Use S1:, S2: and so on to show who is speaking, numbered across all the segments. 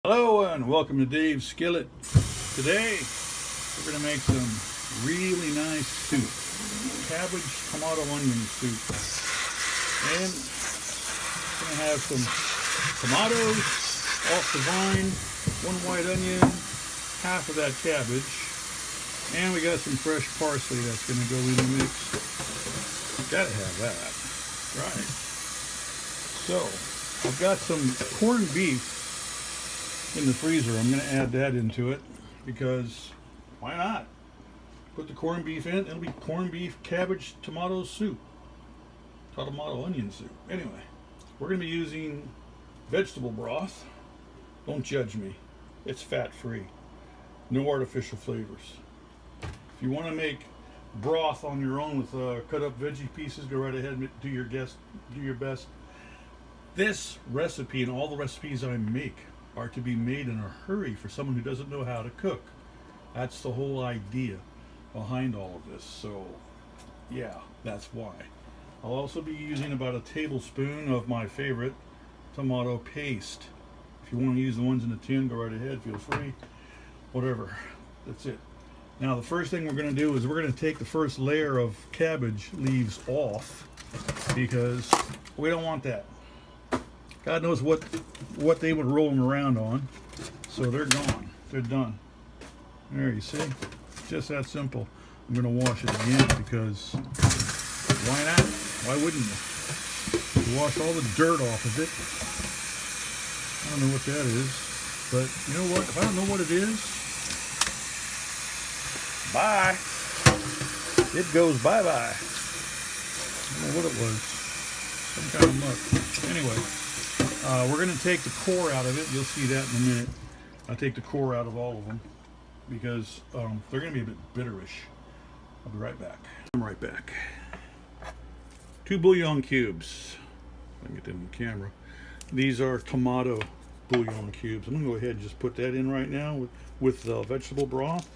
S1: Hello and welcome to Dave's Skillet. Today we're going to make some really nice soup. Cabbage tomato onion soup. And we're going to have some tomatoes off the vine, one white onion, half of that cabbage, and we got some fresh parsley that's going to go in the mix. Gotta have that. Right. So I've got some corned beef in the freezer. I'm going to add that into it because why not? Put the corned beef in. It'll be corned beef, cabbage, tomato soup. Tomato onion soup. Anyway, we're going to be using vegetable broth. Don't judge me. It's fat-free. No artificial flavors. If you want to make broth on your own with cut up veggie pieces, go right ahead and do your best. This recipe and all the recipes I make are to be made in a hurry for someone who doesn't know how to cook. That's the whole idea behind all of this. So yeah, that's why. I'll also be using about a tablespoon of my favorite tomato paste. If you want to use the ones in the tin, go right ahead, feel free. Whatever. That's it. Now the first thing we're going to do is we're going to take the first layer of cabbage leaves off because we don't want that. God knows what they would roll them around on. So they're gone. They're done. There, you see? Just that simple. I'm going to wash it again because why not? Why wouldn't you? Wash all the dirt off of it. I don't know what that is. But you know what? If I don't know what it is, bye. It goes bye-bye. I don't know what it was. Some kind of muck. Anyway. We're going to take the core out of it. You'll see that in a minute. I'll take the core out of all of them because they're going to be a bit bitterish. I'll be right back. I'm right back. 2 bouillon cubes. Let me get them on camera. These are tomato bouillon cubes. I'm going to go ahead and just put that in right now with vegetable broth.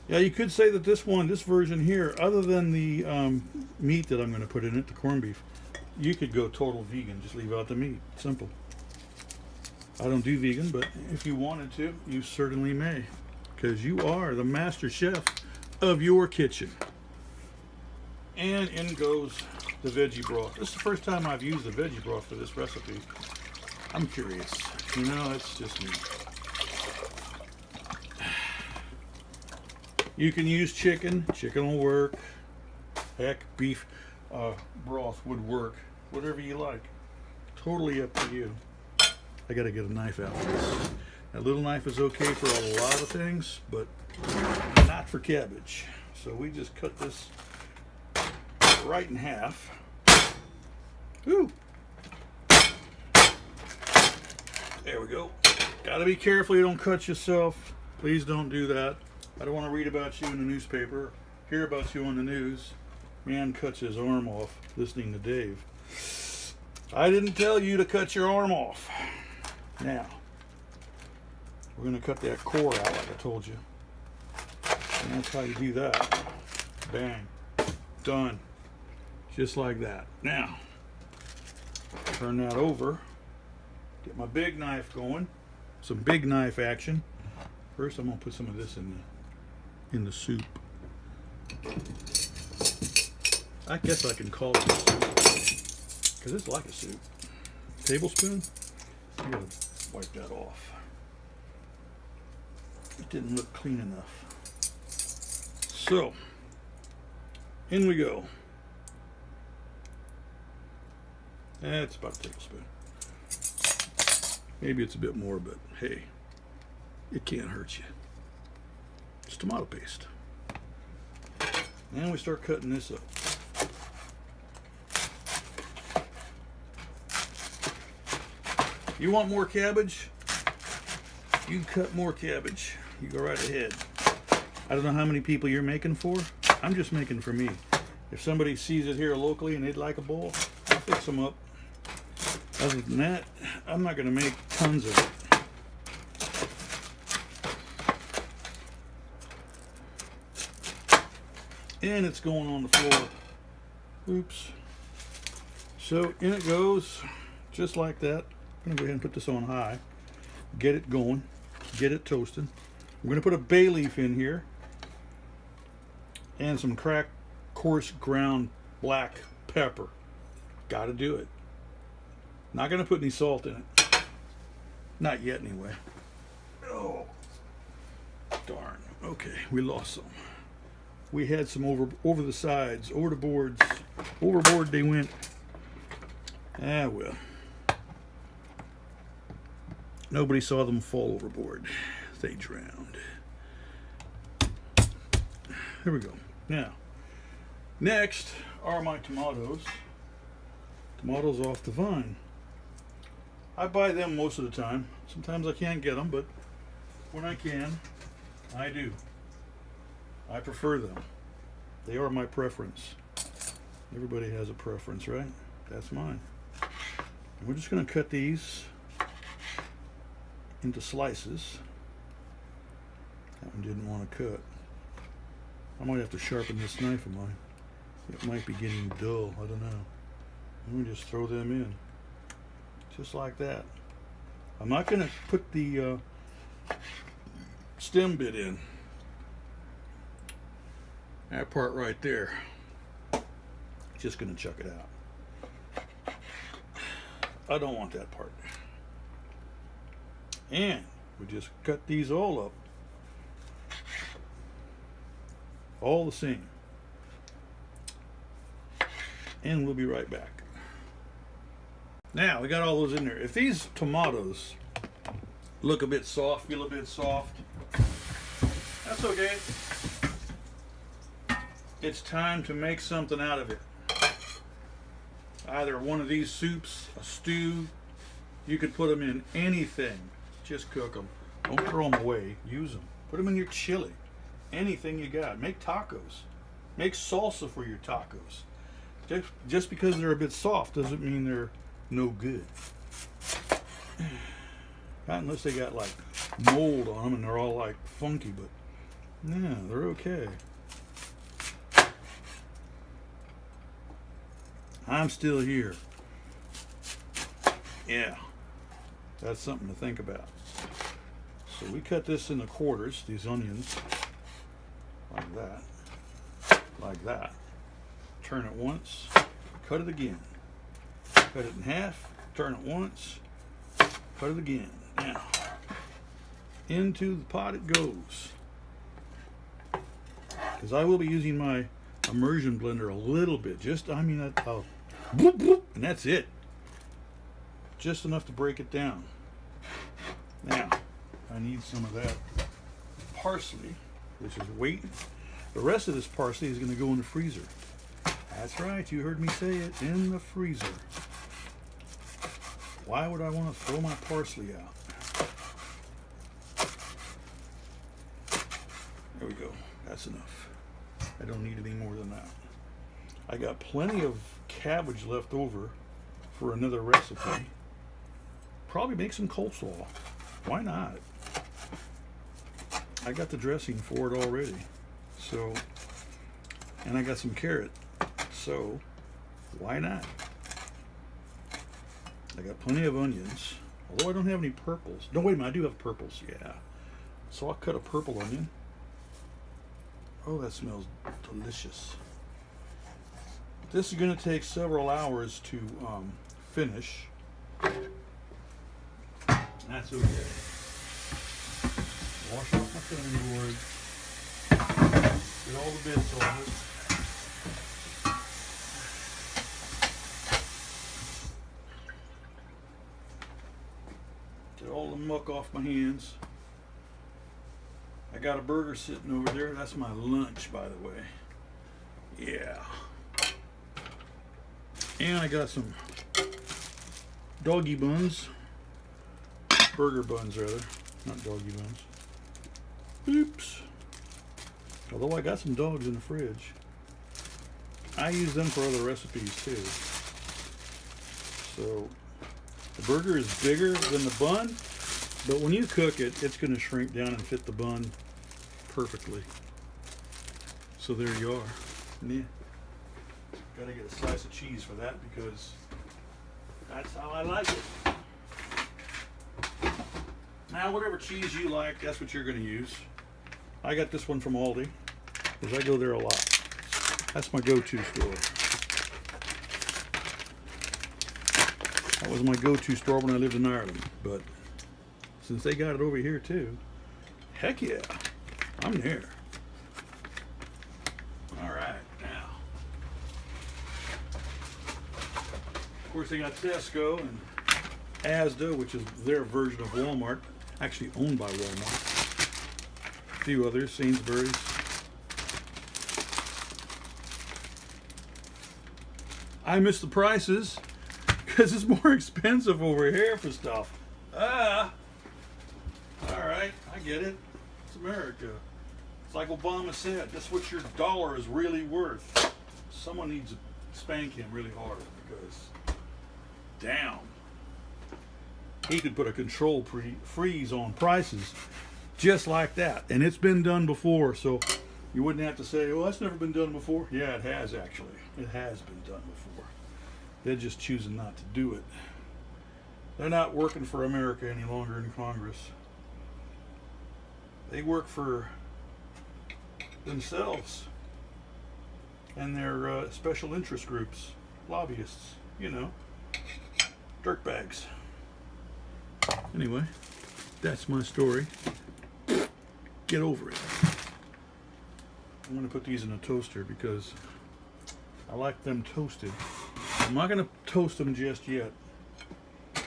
S1: Yeah, you could say that this version here, other than the meat that I'm going to put in it, the corned beef, you could go total vegan, just leave out the meat. Simple. I don't do vegan, but if you wanted to, you certainly may, because you are the master chef of your kitchen. And in goes the veggie broth. This is the first time I've used the veggie broth for this recipe. I'm curious. You know, it's just me. You can use chicken. Chicken will work. Heck, beef broth would work. Whatever you like. Totally up to you. I gotta get a knife out for this. That little knife is okay for a lot of things, but not for cabbage. So we just cut this right in half. Ooh. There we go. Gotta be careful you don't cut yourself. Please don't do that. I don't want to read about you in the newspaper, hear about you on the news. Man cuts his arm off listening to Dave. I didn't tell you to cut your arm off. Now, we're going to cut that core out like I told you. And that's how you do that. Bang. Done. Just like that. Now, turn that over. Get my big knife going. Some big knife action. First, I'm going to put some of this in the soup. I guess I can call it a soup because it's like a soup. Tablespoon. I gotta wipe that off. It didn't look clean enough. So, in we go. That's about a tablespoon. Maybe it's a bit more, but hey, it can't hurt you. It's tomato paste. And we start cutting this up. You want more cabbage? You cut more cabbage. You go right ahead. I don't know how many people you're making for. I'm just making for me. If somebody sees it here locally and they'd like a bowl, I'll fix them up. Other than that, I'm not going to make tons of it. And it's going on the floor. Oops. So in it goes, just like that. I'm going to go ahead and put this on high. get it going, get it toasting. I'm going to put a bay leaf in here and some cracked coarse ground black pepper. Got to do it. Not going to put any salt in it. Not yet anyway. Oh, darn. Okay, we lost some. We had some over the sides, over the boards. Overboard they went. Ah, well. Nobody saw them fall overboard. They drowned. Here we go. Now, next are my tomatoes. Tomatoes off the vine. I buy them most of the time. Sometimes I can't get them, but when I can, I do. I prefer them. They are my preference. Everybody has a preference, right? That's mine. And we're just going to cut these into slices. That one didn't want to cut. I might have to sharpen this knife of mine. It might be getting dull. I don't know. Let me just throw them in. Just like that. I'm not going to put the stem bit in. That part right there. Just going to chuck it out. I don't want that part. And we just cut these all up. All the same. And we'll be right back. Now, we got all those in there. If these tomatoes look a bit soft, feel a bit soft, that's okay. It's time to make something out of it. Either one of these soups, a stew, you could put them in anything. Just cook them. Don't throw them away. Use them. Put them in your chili. Anything you got. Make tacos. Make salsa for your tacos. Just because they're a bit soft doesn't mean they're no good. Not unless they got like mold on them and they're all like funky, but yeah, they're okay. I'm still here. Yeah, that's something to think about. So we cut this into quarters, these onions, like that, like that. Turn it once, cut it again. Cut it in half, turn it once, cut it again. Now, into the pot it goes. Because I will be using my immersion blender a little bit. Just, I mean, I'll bloop, bloop, and that's it. Just enough to break it down. Now, I need some of that parsley, which is waiting. The rest of this parsley is going to go in the freezer. That's right, you heard me say it, in the freezer. Why would I want to throw my parsley out? There we go. That's enough. I don't need any more than that. I got plenty of cabbage left over for another recipe. Probably make some coleslaw. Why not? I got the dressing for it already. So, and I got some carrot. So, why not? I got plenty of onions, although I don't have any purples. No, wait a minute, I do have purples, yeah. So I'll cut a purple onion. Oh, that smells delicious. This is going to take several hours to finish. That's okay. Wash off my cutting board. Get all the bits off it. All the muck off my hands. I got a burger sitting over there. That's my lunch, by the way. Yeah. And I got some doggy buns. Burger buns, rather. Not doggy buns. Oops. Although I got some dogs in the fridge. I use them for other recipes, too. So, the burger is bigger than the bun, but when you cook it, it's going to shrink down and fit the bun perfectly. So there you are. Yeah. Got to get a slice of cheese for that because that's how I like it. Now, whatever cheese you like, that's what you're going to use. I got this one from Aldi, because I go there a lot. That's my go-to store. That was my go-to store when I lived in Ireland, but since they got it over here too, heck yeah, I'm there. All right, now, of course they got Tesco and Asda, which is their version of Walmart, actually owned by Walmart. A few others, Sainsbury's. I miss the prices because it's more expensive over here for stuff. All right, I get it. It's America. It's like Obama said, that's what your dollar is really worth. Someone needs to spank him really hard because, damn. He could put a control freeze on prices just like that. And it's been done before, so you wouldn't have to say, oh, that's never been done before. Yeah, it has actually. It has been done before. They're just choosing not to do it. They're not working for America any longer in Congress. They work for themselves and their special interest groups, lobbyists, you know, dirtbags. Anyway, that's my story. Get over it. I'm going to put these in a toaster because I like them toasted. I'm not going to toast them just yet. I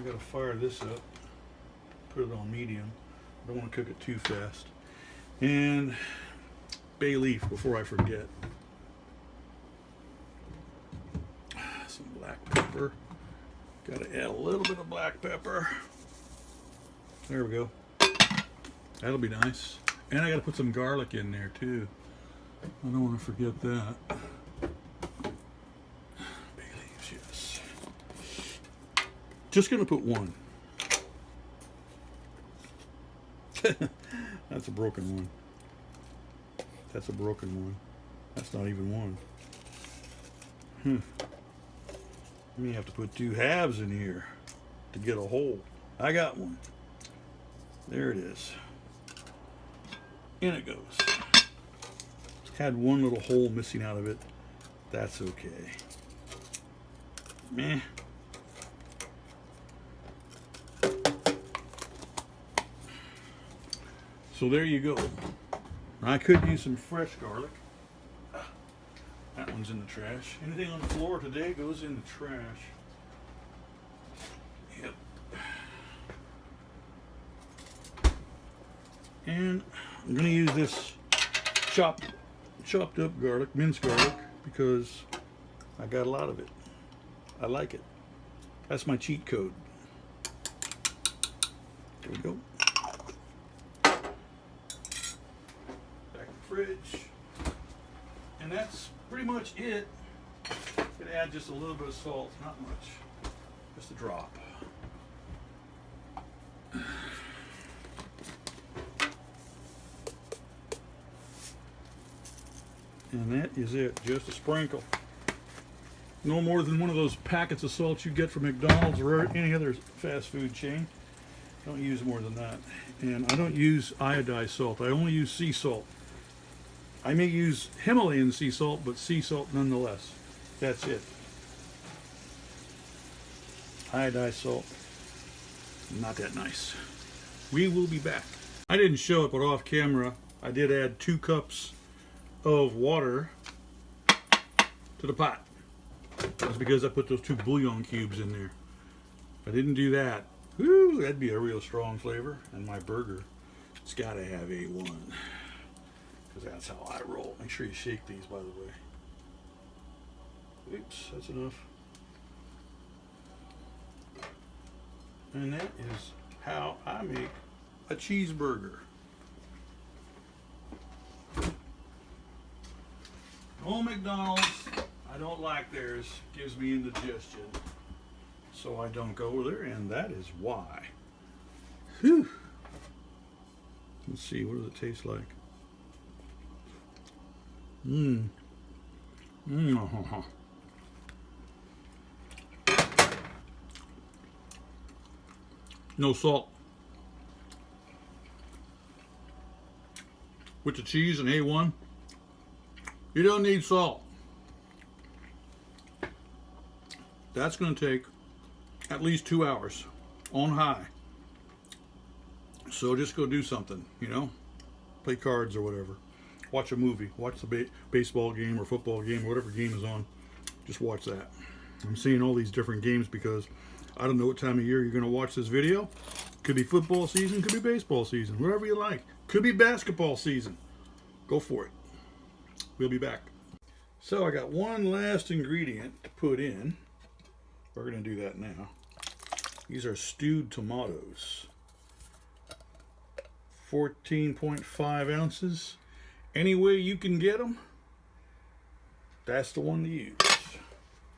S1: got to fire this up, put it on medium. I don't want to cook it too fast. And bay leaf before I forget. Some black pepper. Got to add a little bit of black pepper. There we go. That'll be nice. And I got to put some garlic in there too. I don't want to forget that. Bay leaves, yes. Just going to put one. That's a broken one. That's a broken one. That's not even one. You may have to put two halves in here to get a whole. I got one. There it is. In it goes. Had one little hole missing out of it. That's okay. Meh. So there you go. I could use some fresh garlic. That one's in the trash. Anything on the floor today goes in the trash. Yep. And I'm going to use this chopped up garlic, minced garlic, because I got a lot of it. I like it. That's my cheat code. There we go. Back in the fridge. And that's pretty much it. Gonna add just a little bit of salt, not much. Just a drop. And that is it, just a sprinkle. No more than one of those packets of salt you get from McDonald's or any other fast food chain. Don't use more than that. And I don't use iodized salt, I only use sea salt. I may use Himalayan sea salt, but sea salt nonetheless. That's it. Iodized salt, not that nice. We will be back. I didn't show it, but off camera, I did add 2 cups of water to the pot. That's because I put those 2 bouillon cubes in there. If I didn't do that, whoo, that'd be a real strong flavor. And my burger, it's got to have A1. Because that's how I roll. Make sure you shake these, by the way. Oops, that's enough. And that is how I make a cheeseburger. Old McDonald's, I don't like theirs. Gives me indigestion. So I don't go over there, and that is why. Whew. Let's see, what does it taste like? No salt. with the cheese and A1. You don't need salt. That's going to take at least 2 hours on high. So just go do something, you know, play cards or whatever, watch a movie, watch the baseball game or football game or whatever game is on. Just watch that. I'm seeing all these different games because I don't know what time of year you're going to watch this video. Could be football season, could be baseball season, whatever you like. Could be basketball season. Go for it. We'll be back. So I got one last ingredient to put in. We're going to do that now. These are stewed tomatoes. 14.5 ounces. Any way you can get them, that's the one to use.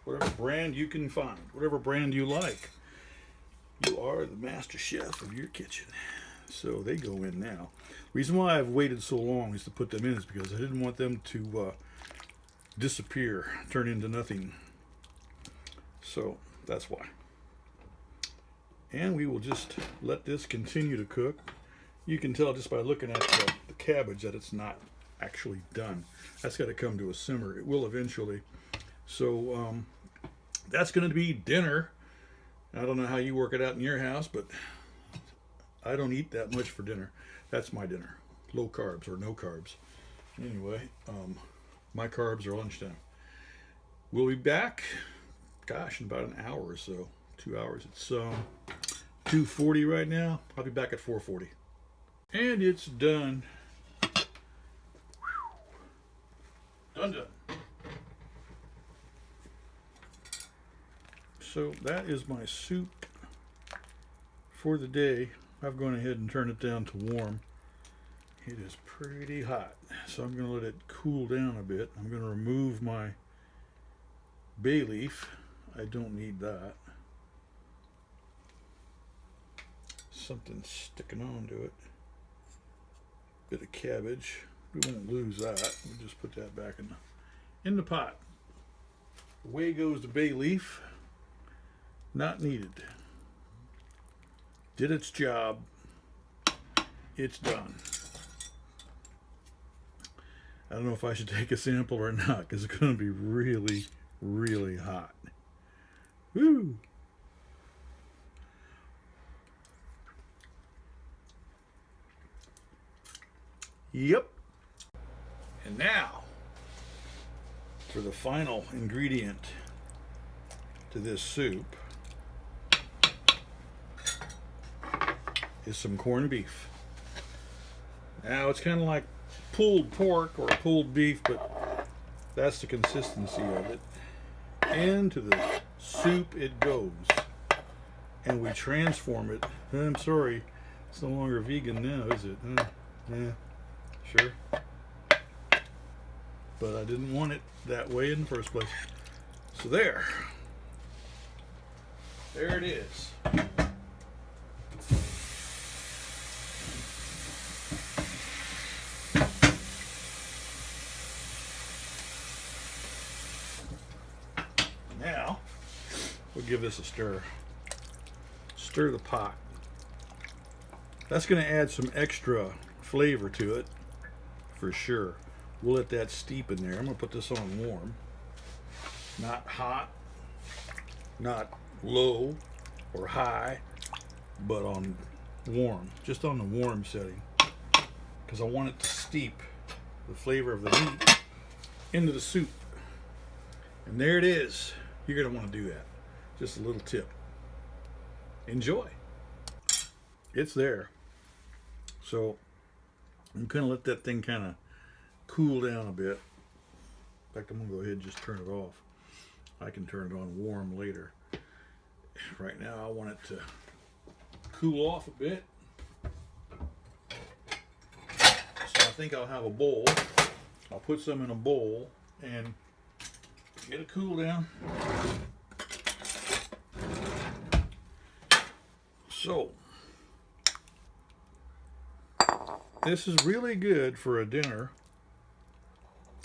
S1: Whatever brand you can find, whatever brand you like. You are the master chef of your kitchen. So they go in now. Reason why I've waited so long is to put them in is because I didn't want them to disappear, turn into nothing. So that's why. And we will just let this continue to cook. You can tell just by looking at the cabbage that it's not actually done. That's got to come to a simmer. It will eventually. So that's going to be dinner. I don't know how you work it out in your house, but I don't eat that much for dinner. That's my dinner. Low carbs or no carbs. Anyway, my carbs are lunchtime. We'll be back, gosh, in about an hour or so. 2 hours. It's 2:40 right now. I'll be back at 4:40. And it's done. Done. So that is my soup for the day. I've gone ahead and turned it down to warm. It is pretty hot, so I'm going to let it cool down a bit. I'm going to remove my bay leaf. I don't need that. Something sticking onto it. Bit of cabbage. We won't lose that. We'll just put that back in the pot. Away goes the bay leaf. Not needed. Did its job. It's done. I don't know if I should take a sample or not because it's going to be really, really hot. Woo! Yep. And now for the final ingredient to this soup is some corned beef. Now it's kind of like pulled pork or pulled beef, but that's the consistency of it. Into the soup it goes. And we transform it. I'm sorry, it's no longer vegan now, is it? Yeah, sure. But I didn't want it that way in the first place. So there it is. Now we'll give this a stir. Stir the pot. That's going to add some extra flavor to it for sure. We'll let that steep in there. I'm going to put this on warm. Not hot, not low or high, but on warm. Just on the warm setting. Because I want it to steep the flavor of the meat into the soup. And there it is. You're going to want to do that. Just a little tip. Enjoy. It's there. So I'm going to let that thing kind of cool down a bit. In fact, I'm going to go ahead and just turn it off. I can turn it on warm later. Right now I want it to cool off a bit. So I think I'll have a bowl. I'll put some in a bowl and get a cool down. So this is really good for a dinner.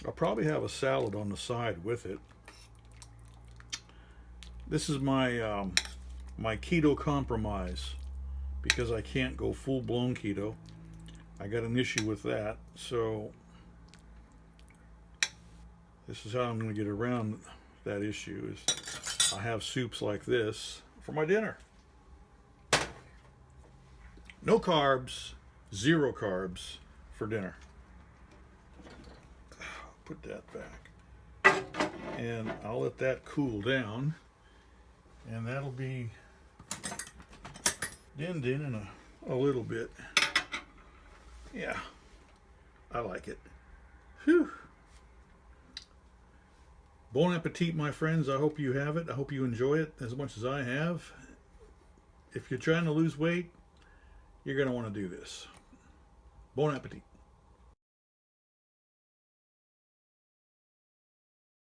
S1: I'll probably have a salad on the side with it. This is my my keto compromise because I can't go full-blown keto. I got an issue with that, so this is how I'm going to get around that issue. Is I have soups like this for my dinner. No carbs, 0 carbs for dinner. Put that back. And I'll let that cool down. And that'll be dinned in a little bit. Yeah, I like it. Whew. Bon appetit, my friends. I hope you have it. I hope you enjoy it as much as I have. If you're trying to lose weight, you're going to want to do this. Bon appetit.